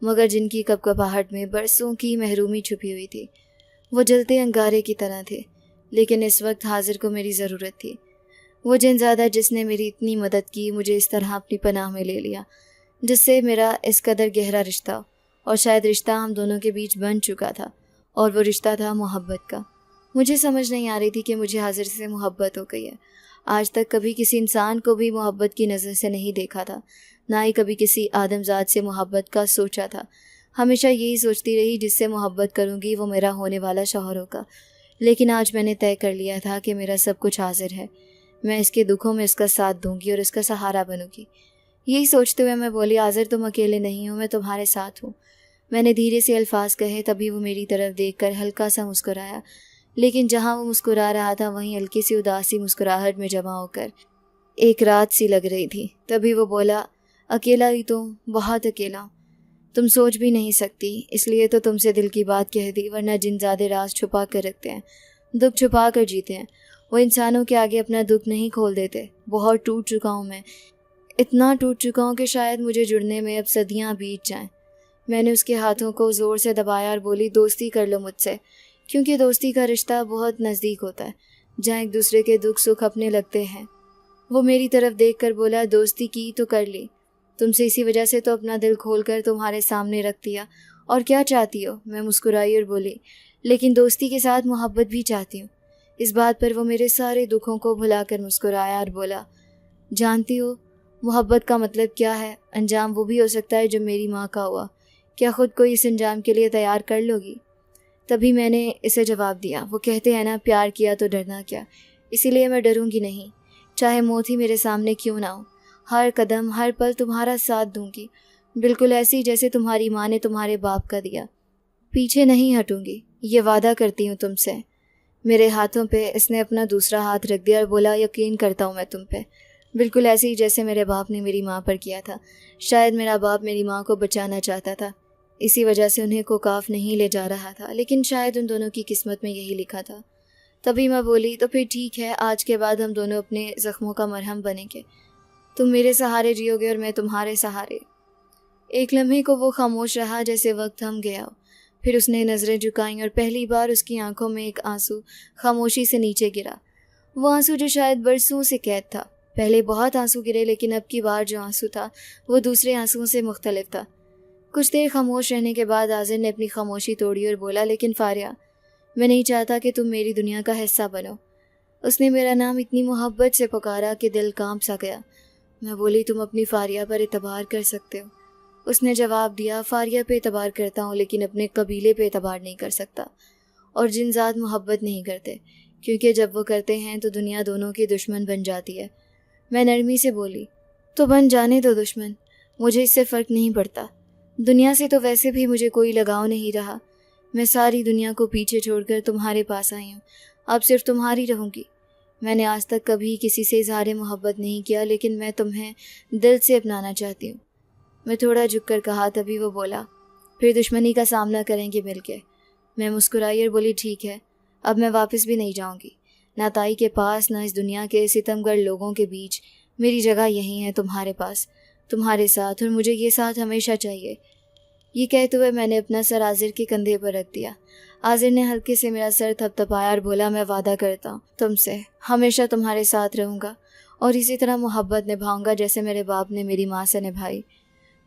مگر جن کی کپکپاہٹ میں برسوں کی محرومی چھپی ہوئی تھی۔ وہ جلتے انگارے کی طرح تھے، لیکن اس وقت حاضر کو میری ضرورت تھی۔ وہ جنزادہ جس نے میری اتنی مدد کی، مجھے اس طرح اپنی پناہ میں لے لیا، جس سے میرا اس قدر گہرا رشتہ، اور شاید رشتہ ہم دونوں کے بیچ بن چکا تھا، اور وہ رشتہ تھا محبت کا۔ مجھے سمجھ نہیں آ رہی تھی کہ مجھے حاضر سے محبت ہو گئی ہے۔ آج تک کبھی کسی انسان کو بھی محبت کی نظر سے نہیں دیکھا تھا، نہ ہی کبھی کسی آدم ذات سے محبت کا سوچا تھا۔ ہمیشہ یہی سوچتی رہی جس سے محبت کروں گی وہ میرا ہونے والا شوہر ہوگا، لیکن آج میں نے طے کر لیا تھا کہ میرا سب کچھ حاضر ہے۔ میں اس کے دکھوں میں اس کا ساتھ دوں گی اور اس کا سہارا بنوں گی۔ یہی سوچتے ہوئے میں بولی، حاضر تم اکیلے نہیں ہو، میں تمہارے ساتھ ہوں۔ میں نے دھیرے سے الفاظ کہے، تبھی وہ میری طرف دیکھ کر ہلکا سا مسکرایا، لیکن جہاں وہ مسکرا رہا تھا وہیں ہلکی سی اداسی مسکراہٹ میں جمع ہو کر ایک رات سی لگ رہی تھی۔ تبھی وہ بولا، اکیلا ہی تو، بہت اکیلا، تم سوچ بھی نہیں سکتی، اس لیے تو تم سے دل کی بات کہہ دی، ورنہ جن زیادہ راز چھپا کر رکھتے ہیں، دکھ چھپا کر جیتے ہیں، وہ انسانوں کے آگے اپنا دکھ نہیں کھول دیتے۔ بہت ٹوٹ چکا ہوں میں، اتنا ٹوٹ چکا ہوں کہ شاید مجھے جڑنے میں اب صدیاں بیت جائیں۔ میں نے اس کے ہاتھوں کو زور سے دبایا اور بولی، دوستی کر لو مجھ سے، کیونکہ دوستی کا رشتہ بہت نزدیک ہوتا ہے، جہاں ایک دوسرے کے دکھ سکھ اپنے لگتے ہیں۔ وہ میری طرف دیکھ کر بولا، دوستی کی تو کر لی، تم سے اسی وجہ سے تو اپنا دل کھول کر تمہارے سامنے رکھ دیا، اور کیا چاہتی ہو؟ میں مسکرائی اور بولی، لیکن دوستی کے ساتھ محبت بھی چاہتی ہوں۔ اس بات پر وہ میرے سارے دکھوں کو بھلا کر مسکرایا اور بولا، جانتی ہو محبت کا مطلب کیا ہے؟ انجام وہ بھی ہو سکتا ہے جو میری ماں کا ہوا۔ کیا خود کو اس انجام کے لیے تیار کر لو گی؟ تبھی میں نے اسے جواب دیا، وہ کہتے ہیں نا، پیار کیا تو ڈرنا کیا، اسی لیے میں ڈروں گی نہیں، چاہے موت ہی میرے سامنے کیوں نہ ہو۔ ہر قدم ہر پل تمہارا ساتھ دوں گی، بالکل ایسی جیسے تمہاری ماں نے تمہارے باپ کا دیا۔ پیچھے نہیں ہٹوں گی، یہ وعدہ کرتی ہوں تم سے۔ میرے ہاتھوں پہ اس نے اپنا دوسرا ہاتھ رکھ دیا اور بولا، یقین کرتا ہوں میں تم پہ، بالکل ایسے ہی جیسے میرے باپ نے میری ماں پر کیا تھا۔ شاید میرا باپ میری ماں کو بچانا چاہتا تھا، اسی وجہ سے انہیں کوکاف نہیں لے جا رہا تھا، لیکن شاید ان دونوں کی قسمت میں یہی لکھا تھا۔ تبھی میں بولی، تو پھر ٹھیک ہے، آج کے بعد ہم دونوں اپنے زخموں کا مرہم بنیں گے، تم میرے سہارے جیو گے اور میں تمہارے سہارے۔ ایک لمحے کو وہ خاموش رہا جیسے وقت تھم گیا ہو، پھر اس نے نظریں جھکائیں اور پہلی بار اس کی آنکھوں میں ایک آنسو خاموشی سے نیچے گرا، وہ آنسو جو شاید برسوں سے قید تھا۔ پہلے بہت آنسو گرے، لیکن اب کی بار جو آنسو تھا وہ دوسرے آنسوؤں سے مختلف تھا۔ کچھ دیر خاموش رہنے کے بعد حاضر نے اپنی خاموشی توڑی اور بولا، لیکن فاریہ، میں نہیں چاہتا کہ تم میری دنیا کا حصہ بنو۔ اس نے میرا نام اتنی محبت سے پکارا کہ دل کانپ سا گیا۔ میں بولی، تم اپنی فاریہ پر اعتبار کر سکتے ہو۔ اس نے جواب دیا، فاریہ پہ اعتبار کرتا ہوں، لیکن اپنے قبیلے پہ اعتبار نہیں کر سکتا، اور جن ذات محبت نہیں کرتے، کیونکہ جب وہ کرتے ہیں تو دنیا دونوں کی دشمن بن جاتی ہے۔ میں نرمی سے بولی، تو بن جانے دو دشمن، مجھے اس سے فرق نہیں پڑتا، دنیا سے تو ویسے بھی مجھے کوئی لگاؤ نہیں رہا، میں ساری دنیا کو پیچھے چھوڑ کر تمہارے پاس آئی ہوں، اب صرف تمہاری رہوں گی۔ میں نے آج تک کبھی کسی سے اظہار محبت نہیں کیا، لیکن میں تمہیں دل سے اپنانا چاہتی ہوں۔ میں تھوڑا جھک کر کہا، تبھی وہ بولا، پھر دشمنی کا سامنا کریں گے مل کے۔ میں مسکرائی اور بولی، ٹھیک ہے، اب میں واپس بھی نہیں جاؤں گی، نہ تائی کے پاس، نہ اس دنیا کے ستم گر لوگوں کے بیچ، میری جگہ یہیں ہے، تمہارے پاس، تمہارے ساتھ، اور مجھے یہ ساتھ ہمیشہ چاہیے۔ یہ کہتے ہوئے میں نے اپنا سر عاضر کے کندھے پر رکھ دیا۔ عاضر نے ہلکے سے میرا سر تھپ تھپایا اور بولا، میں وعدہ کرتا ہوں تم سے، ہمیشہ تمہارے ساتھ رہوں گا، اور اسی طرح محبت نبھاؤں گا جیسے میرے باپ نے میری ماں سے نبھائی۔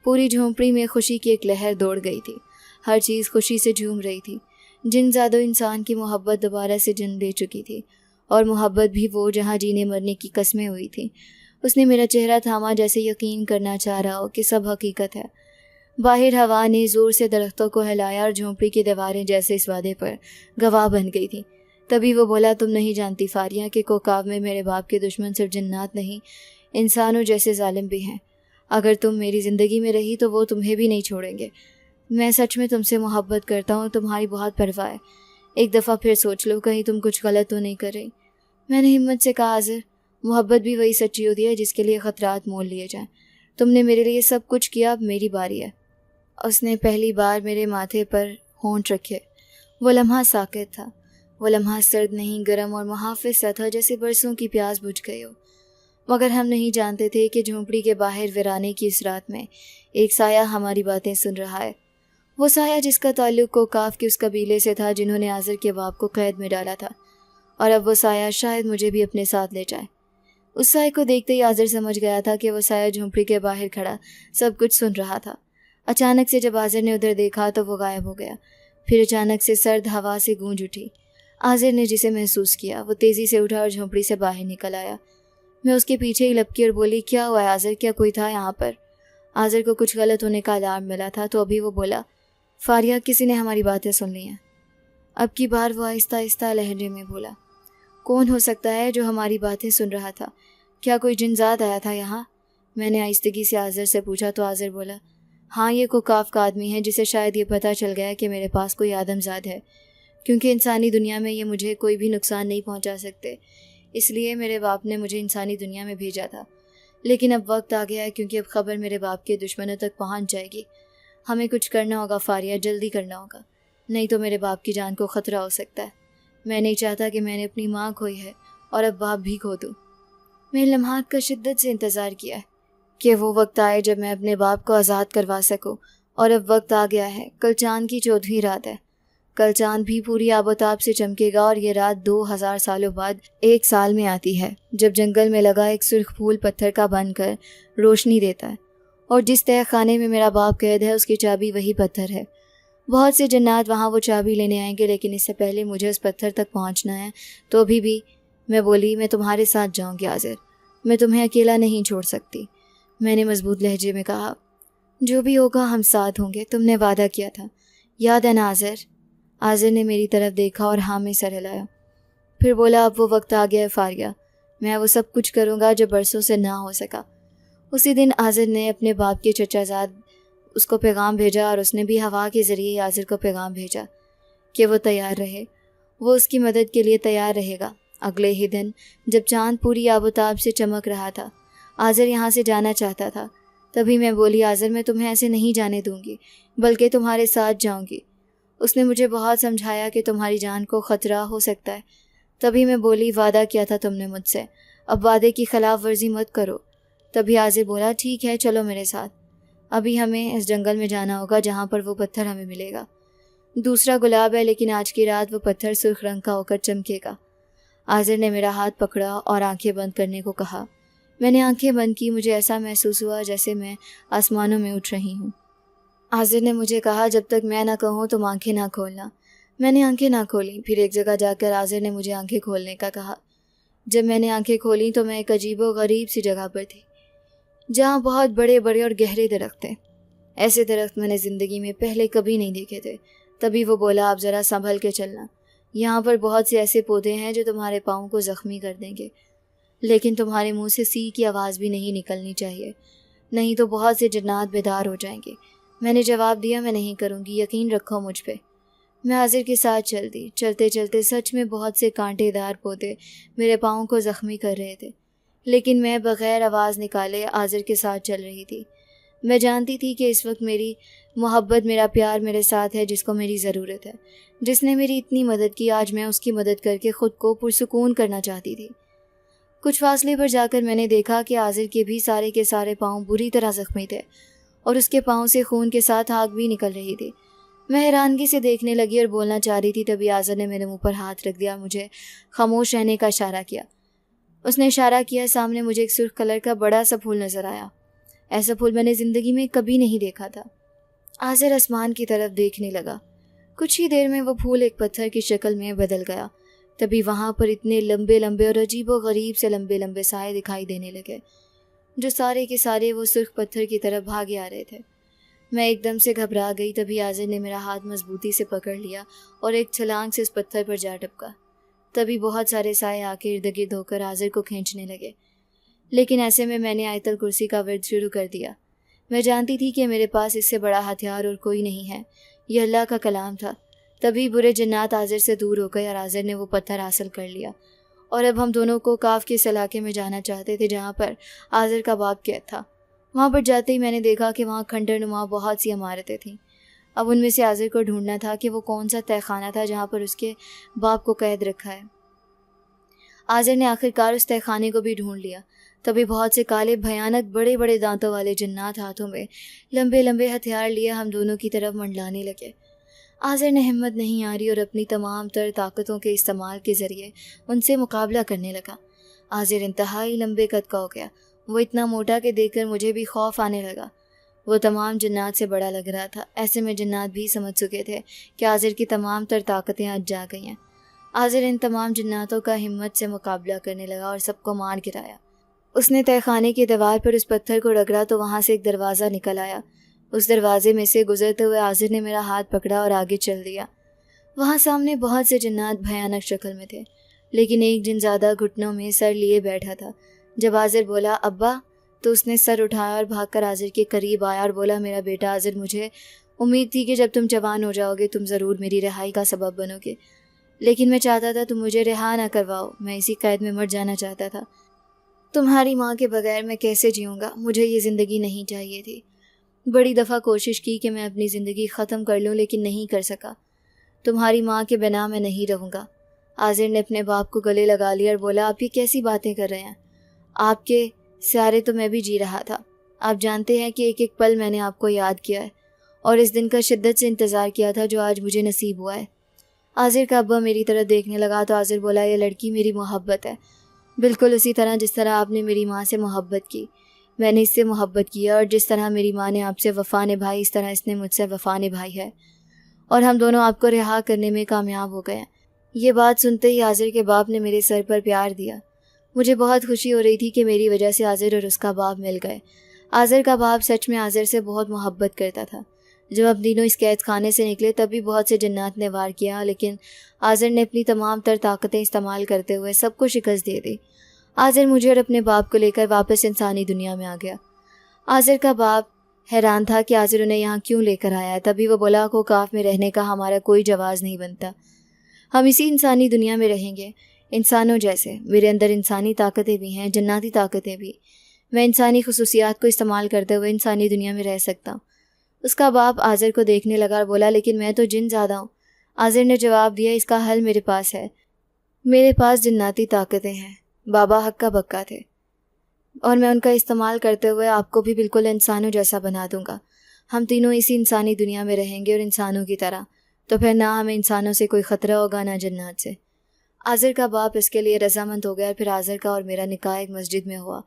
پوری جھونپڑی میں خوشی کی ایک لہر دوڑ گئی تھی، ہر چیز خوشی سے جھوم رہی تھی۔ جن زادو انسان کی محبت دوبارہ سے جنم لے چکی تھی، اور محبت بھی وہ جہاں جینے مرنے کی قسمیں ہوئی تھیں۔ اس نے میرا چہرہ تھاما جیسے یقین کرنا چاہ رہا ہو کہ سب حقیقت ہے۔ باہر ہوا نے زور سے درختوں کو ہلایا اور جھونپڑی کی دیواریں جیسے اس وعدے پر گواہ بن گئی تھیں۔ تبھی وہ بولا، تم نہیں جانتی فاریہ کہ کوکاو میں میرے باپ کے دشمن صرف جنات نہیں، انسانوں جیسے ظالم بھی ہیں۔ اگر تم میری زندگی میں رہی تو وہ تمہیں بھی نہیں چھوڑیں گے۔ میں سچ میں تم سے محبت کرتا ہوں، تمہاری بہت پرواہ ہے، ایک دفعہ پھر سوچ لو، کہیں تم کچھ غلط تو نہیں کر رہی۔ میں نے ہمت سے کہا، حاضر، محبت بھی وہی سچی ہوتی ہے جس کے لیے خطرات مول لیے جائیں۔ تم نے میرے لیے سب کچھ کیا، اب میری باری ہے۔ اس نے پہلی بار میرے ماتھے پر ہونٹ رکھے۔ وہ لمحہ ساکت تھا، وہ لمحہ سرد نہیں، گرم اور محافظ سا تھا، جیسے برسوں کی پیاس بجھ گئی ہو۔ مگر ہم نہیں جانتے تھے کہ جھونپڑی کے باہر ویرانے کی اس رات میں ایک سایہ ہماری باتیں سن رہا ہے۔ وہ سایہ جس کا تعلق کوکاف کے اس قبیلے سے تھا جنہوں نے آذر کے باپ کو قید میں ڈالا تھا، اور اب وہ سایہ شاید مجھے بھی اپنے ساتھ لے جائے۔ اس سایہ کو دیکھتے ہی آذر سمجھ گیا تھا کہ وہ سایہ جھونپڑی کے باہر کھڑا سب کچھ سن رہا تھا۔ اچانک سے جب آذر نے ادھر دیکھا تو وہ غائب ہو گیا۔ پھر اچانک سے سرد ہوا سے گونج اٹھی۔ آذر نے جسے محسوس کیا، وہ تیزی سے اٹھا اور جھونپڑی سے باہر نکل آیا۔ میں اس کے پیچھے ہی لپکی اور بولی، کیا ہوا ہے آذر؟ کیا کوئی تھا یہاں پر؟ آذر کو کچھ غلط ہونے کا الارم ملا تھا تو ابھی وہ بولا، فاریہ، کسی نے ہماری باتیں سن لی ہیں۔ اب کی بار وہ آہستہ آہستہ لہجے میں بولا، کون ہو سکتا ہے جو ہماری باتیں سن رہا تھا؟ کیا کوئی جنزاد آیا تھا یہاں؟ میں نے آہستگی سے آذر سے پوچھا تو آذر بولا، ہاں، یہ کوکاف کا آدمی ہے جسے شاید یہ پتہ چل گیا کہ میرے پاس کوئی آدم زاد ہے، کیونکہ انسانی دنیا میں یہ مجھے کوئی بھی نقصان نہیں پہنچا سکتے، اس لیے میرے باپ نے مجھے انسانی دنیا میں بھیجا تھا۔ لیکن اب وقت آ گیا ہے، کیونکہ اب خبر میرے باپ کے دشمنوں تک پہنچ جائے گی۔ ہمیں کچھ کرنا ہوگا فاریہ، جلدی کرنا ہوگا، نہیں تو میرے باپ کی جان کو خطرہ ہو سکتا ہے۔ میں نہیں چاہتا کہ میں نے اپنی ماں کھوئی ہے اور اب باپ بھی کھو دوں۔ میں نے لمحات کا شدت سے انتظار کیا ہے کہ وہ وقت آئے جب میں اپنے باپ کو آزاد کروا سکوں، اور اب وقت آ گیا ہے۔ کل چاند کی 14ویں رات ہے۔ کل چاند بھی پوری آب و تاب سے چمکے گا، اور یہ رات 2000 سالوں بعد ایک سال میں آتی ہے، جب جنگل میں لگا ایک سرخ پھول پتھر کا بن کر روشنی دیتا ہے، اور جس تہہ خانے میں میرا باپ قید ہے اس کی چابی وہی پتھر ہے۔ بہت سے جنات وہاں وہ چابی لینے آئیں گے، لیکن اس سے پہلے مجھے اس پتھر تک پہنچنا ہے۔ تو ابھی بھی میں بولی، میں تمہارے ساتھ جاؤں گی آذر، میں تمہیں اکیلا نہیں چھوڑ سکتی۔ میں نے مضبوط لہجے میں کہا، جو بھی ہوگا ہم ساتھ ہوں گے، تم نے وعدہ کیا تھا، یاد ہے نا آذر؟ آذر نے میری طرف دیکھا اور ہاں میں سر ہلایا۔ پھر بولا، اب وہ وقت آ گیا ہے فاریہ، میں وہ سب کچھ کروں گا جو برسوں سے نہ ہو سکا۔ اسی دن آذر نے اپنے باپ کے چچا زاد اس کو پیغام بھیجا، اور اس نے بھی ہوا کے ذریعے آذر کو پیغام بھیجا کہ وہ تیار رہے، وہ اس کی مدد کے لیے تیار رہے گا۔ اگلے ہی دن جب چاند پوری آب و تاب سے چمک رہا تھا، آذر یہاں سے جانا چاہتا تھا۔ تبھی میں بولی، آذر، میں تمہیں ایسے نہیں جانے دوں گی، بلکہ تمہارے ساتھ جاؤں گی۔ اس نے مجھے بہت سمجھایا کہ تمہاری جان کو خطرہ ہو سکتا ہے۔ تبھی میں بولی، وعدہ کیا تھا تم نے مجھ سے، اب وعدے کی خلاف ورزی مت کرو۔ تبھی آذر بولا، ٹھیک ہے، چلو میرے ساتھ، ابھی ہمیں اس جنگل میں جانا ہوگا جہاں پر وہ پتھر ہمیں ملے گا۔ دوسرا گلاب ہے، لیکن آج کی رات وہ پتھر سرخ رنگ کا ہو کر چمکے گا۔ آذر نے میرا ہاتھ پکڑا اور آنکھیں بند کرنے کو کہا۔ میں نے آنکھیں بند کی، مجھے ایسا محسوس ہوا جیسے میں آسمانوں میں اٹھ رہی ہوں۔ آذر نے مجھے کہا، جب تک میں نہ کہوں تم آنکھیں نہ کھولنا۔ میں نے آنکھیں نہ کھولیں۔ پھر ایک جگہ جا کر آذر نے مجھے آنکھیں کھولنے کا کہا۔ جب میں نے آنکھیں کھولیں تو میں ایک عجیب و غریب سی جگہ پر تھی، جہاں بہت بڑے بڑے اور گہرے درخت تھے۔ ایسے درخت میں نے زندگی میں پہلے کبھی نہیں دیکھے تھے۔ تبھی وہ بولا، آپ ذرا سنبھل کے چلنا، یہاں پر بہت سے ایسے پودے ہیں جو تمہارے پاؤں کو زخمی کر دیں گے، لیکن تمہارے منہ سے سی کی آواز بھی نہیں نکلنی چاہیے، نہیں تو بہت سے جنات بیدار ہو جائیں گے۔ میں نے جواب دیا، میں نہیں کروں گی، یقین رکھو مجھ پہ۔ میں آذر کے ساتھ چل دی۔ چلتے چلتے سچ میں بہت سے کانٹے دار پودے میرے پاؤں کو زخمی کر رہے تھے، لیکن میں بغیر آواز نکالے آذر کے ساتھ چل رہی تھی۔ میں جانتی تھی کہ اس وقت میری محبت، میرا پیار میرے ساتھ ہے، جس کو میری ضرورت ہے، جس نے میری اتنی مدد کی، آج میں اس کی مدد کر کے خود کو پرسکون کرنا چاہتی تھی۔ کچھ فاصلے پر جا کر میں نے دیکھا کہ آذر کے بھی سارے کے سارے پاؤں بری طرح زخمی تھے، اور اس کے پاؤں سے خون کے ساتھ آگ بھی نکل رہی تھی۔ میں حیرانگی سے دیکھنے لگی اور بولنا چاہ رہی تھی، تبھی آذر نے میرے منہ پر ہاتھ رکھ دیا، مجھے خاموش رہنے کا اشارہ کیا۔ اس نے اشارہ کیا، سامنے مجھے ایک سرخ کلر کا بڑا سا پھول نظر آیا۔ ایسا پھول میں نے زندگی میں کبھی نہیں دیکھا تھا۔ آذر آسمان کی طرف دیکھنے لگا۔ کچھ ہی دیر میں وہ پھول ایک پتھر کی شکل میں بدل گیا۔ تبھی وہاں پر اتنے لمبے لمبے اور عجیب و غریب سے لمبے لمبے سائے دکھائی دینے لگے، جو سارے کے سارے وہ سرخ پتھر کی طرف بھاگے آ رہے تھے۔ میں ایک دم سے گھبرا گئی۔ تبھی آذر نے میرا ہاتھ مضبوطی سے پکڑ لیا اور ایک چھلانگ سے اس پتھر پر جا ٹپکا۔ تبھی بہت سارے سائے آ کے ارد گرد ہو کر آذر کو کھینچنے لگے، لیکن ایسے میں نے آیت الکرسی کا ورد شروع کر دیا۔ میں جانتی تھی کہ میرے پاس اس سے بڑا ہتھیار اور کوئی نہیں ہے، یہ اللہ کا کلام تھا۔ تبھی برے جنات آذر سے دور ہو گئے اور آذر نے وہ پتھر حاصل کر لیا، اور اب ہم دونوں کو کاف کے اس علاقے میں جانا چاہتے تھے جہاں پر آذر کا باپ قید تھا۔ وہاں پر جاتے ہی میں نے دیکھا کہ وہاں کھنڈر نما بہت سی عمارتیں تھیں۔ اب ان میں سے آذر کو ڈھونڈنا تھا کہ وہ کون سا تہہ خانہ تھا جہاں پر اس کے باپ کو قید رکھا ہے۔ آذر نے آخرکار اس تہہ خانے کو بھی ڈھونڈ لیا۔ تبھی بہت سے کالے بھیانک بڑے بڑے دانتوں والے جنات ہاتھوں میں لمبے لمبے ہتھیار لیے ہم دونوں کی طرف منڈلانے لگے۔ آذر نے ہمت نہیں آری اور اپنی تمام تر طاقتوں کے استعمال کے ذریعے ان سے مقابلہ کرنے لگا۔ آذر انتہائی لمبے قد کا ہو گیا، وہ اتنا موٹا کہ دیکھ کر مجھے بھی خوف آنے لگا۔ وہ تمام جنات سے بڑا لگ رہا تھا۔ ایسے میں جنات بھی سمجھ چکے تھے کہ آذر کی تمام تر طاقتیں آج جا گئی ہیں۔ آذر ان تمام جناتوں کا ہمت سے مقابلہ کرنے لگا اور سب کو مار گرایا۔ اس نے تہہ خانے کی دیوار پر اس پتھر کو رگڑا تو وہاں سے ایک دروازہ نکل آیا۔ اس دروازے میں سے گزرتے ہوئے آذر نے میرا ہاتھ پکڑا اور آگے چل دیا۔ وہاں سامنے بہت سے جنات بھیانک شکل میں تھے، لیکن ایک جن زیادہ گھٹنوں میں سر لیے بیٹھا تھا۔ جب آذر بولا ابا تو اس نے سر اٹھایا اور بھاگ کر آذر کے قریب آیا اور بولا میرا بیٹا آذر، مجھے امید تھی کہ جب تم جوان ہو جاؤ گے تم ضرور میری رہائی کا سبب بنو گے، لیکن میں چاہتا تھا تم مجھے رہا نہ کرواؤ، میں اسی قید میں مر جانا چاہتا تھا۔ تمہاری ماں کے بغیر میں کیسے جیوں گا؟ مجھے یہ زندگی نہیں چاہیے تھی۔ بڑی دفعہ کوشش کی کہ میں اپنی زندگی ختم کر لوں لیکن نہیں کر سکا۔ تمہاری ماں کے بنا میں نہیں رہوں گا۔ آذر نے اپنے باپ کو گلے لگا لیا اور بولا آپ یہ کیسی باتیں کر رہے ہیں؟ آپ کے سہارے تو میں بھی جی رہا تھا۔ آپ جانتے ہیں کہ ایک ایک پل میں نے آپ کو یاد کیا ہے اور اس دن کا شدت سے انتظار کیا تھا جو آج مجھے نصیب ہوا ہے۔ آذر کا ابا میری طرف دیکھنے لگا تو آذر بولا یہ لڑکی میری محبت ہے، بالکل اسی طرح جس طرح آپ نے میری ماں سے محبت کی میں نے اس سے محبت کیا، اور جس طرح میری ماں نے آپ سے وفا نبھائی اس طرح اس نے مجھ سے وفا نبھائی ہے، اور ہم دونوں آپ کو رہا کرنے میں کامیاب ہو گئے ہیں۔ یہ بات سنتے ہی آذر کے باپ نے میرے سر پر پیار دیا۔ مجھے بہت خوشی ہو رہی تھی کہ میری وجہ سے آذر اور اس کا باپ مل گئے۔ آذر کا باپ سچ میں آذر سے بہت محبت کرتا تھا۔ جب ہم تینوں اس قید خانے سے نکلے تب بھی بہت سے جنات نے وار کیا، لیکن آذر نے اپنی تمام تر طاقتیں استعمال کرتے ہوئے سب کو شکست دے دی۔ آذر مجھے اور اپنے باپ کو لے کر واپس انسانی دنیا میں آ گیا۔ آذر کا باپ حیران تھا کہ آذر انہیں یہاں کیوں لے کر آیا ہے۔ تبھی وہ بولا کوکاف میں رہنے کا ہمارا کوئی جواز نہیں بنتا، ہم اسی انسانی دنیا میں رہیں گے انسانوں جیسے۔ میرے اندر انسانی طاقتیں بھی ہیں، جناتی طاقتیں بھی، میں انسانی خصوصیات کو استعمال کرتے ہوئے انسانی دنیا میں رہ سکتا ہوں۔ اس کا باپ آذر کو دیکھنے لگا اور بولا لیکن میں تو جن زیادہ ہوں۔ آذر نے جواب دیا اس کا حل میرے پاس ہے، میرے پاس جناتی طاقتیں ہیں، بابا ہکا بکا تھے اور میں ان کا استعمال کرتے ہوئے آپ کو بھی بالکل انسانوں جیسا بنا دوں گا۔ ہم تینوں اسی انسانی دنیا میں رہیں گے اور انسانوں کی طرح، تو پھر نہ ہمیں انسانوں سے کوئی خطرہ ہوگا نہ جنات سے۔ آذر کا باپ اس کے لیے رضامند ہو گیا۔ پھر آذر کا اور میرا نکاح ایک مسجد میں ہوا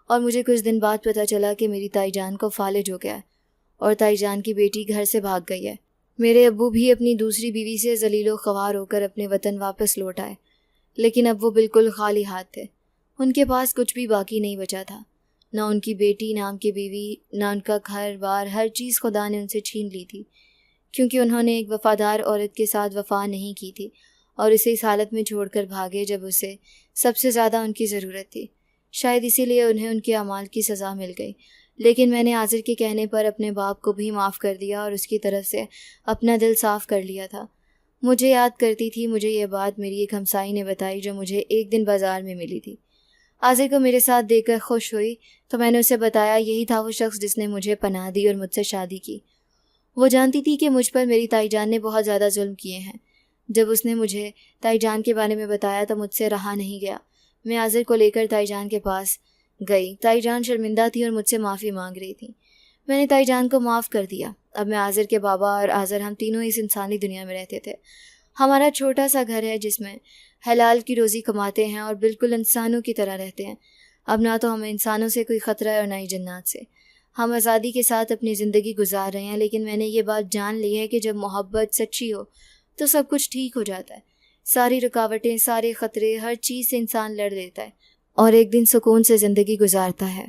اور مجھے کچھ دن بعد پتہ چلا کہ میری تائی جان کو فالج ہو گیا ہے اور تائی جان کی بیٹی گھر سے بھاگ گئی ہے۔ میرے ابو بھی اپنی دوسری بیوی سے ذلیل و خوار ہو کر اپنے وطن واپس لوٹ آئے، لیکن اب وہ بالکل خالی ہاتھ تھے۔ ان کے پاس کچھ بھی باقی نہیں بچا تھا، نہ ان کی بیٹی، نہ ان کی بیوی، نہ ان کا گھر بار، ہر چیز خدا نے ان سے چھین لی تھی، کیونکہ انہوں نے ایک وفادار عورت کے ساتھ وفا نہیں کی تھی اور اسے اس حالت میں چھوڑ کر بھاگے جب اسے سب سے زیادہ ان کی ضرورت تھی۔ شاید اسی لیے انہیں ان کے اعمال کی سزا مل گئی، لیکن میں نے آذر کے کہنے پر اپنے باپ کو بھی معاف کر دیا اور اس کی طرف سے اپنا دل صاف کر لیا تھا۔ مجھے یاد کرتی تھی، مجھے یہ بات میری ایک ہمسائی نے بتائی جو مجھے ایک دن بازار میں ملی تھی۔ آذر کو میرے ساتھ دیکھ کر خوش ہوئی تو میں نے اسے بتایا یہی تھا وہ شخص جس نے مجھے پناہ دی اور مجھ سے شادی کی۔ وہ جانتی تھی کہ مجھ پر میری تائی جان نے بہت زیادہ ظلم کیے ہیں۔ جب اس نے مجھے تائی جان کے بارے میں بتایا تو مجھ سے رہا نہیں گیا۔ میں آذر کو لے کر تائی جان کے پاس گئی۔ تائی جان شرمندہ تھی اور مجھ سے معافی مانگ رہی تھی۔ میں نے تائی جان کو معاف کر دیا۔ اب میں آذر کے بابا اور آذر ہم تینوں اس انسانی دنیا میں رہتے تھے۔ ہمارا چھوٹا سا گھر ہے جس میں حلال کی روزی کماتے ہیں اور بالکل انسانوں کی طرح رہتے ہیں۔ اب نہ تو ہمیں انسانوں سے کوئی خطرہ ہے اور نہ ہی جنات سے۔ ہم آزادی کے ساتھ اپنی زندگی گزار رہے ہیں، لیکن میں نے یہ بات جان لی ہے کہ جب محبت سچی ہو تو سب کچھ ٹھیک ہو جاتا ہے۔ ساری رکاوٹیں، سارے خطرے، ہر چیز سے انسان لڑ لیتا ہے اور ایک دن سکون سے زندگی گزارتا ہے۔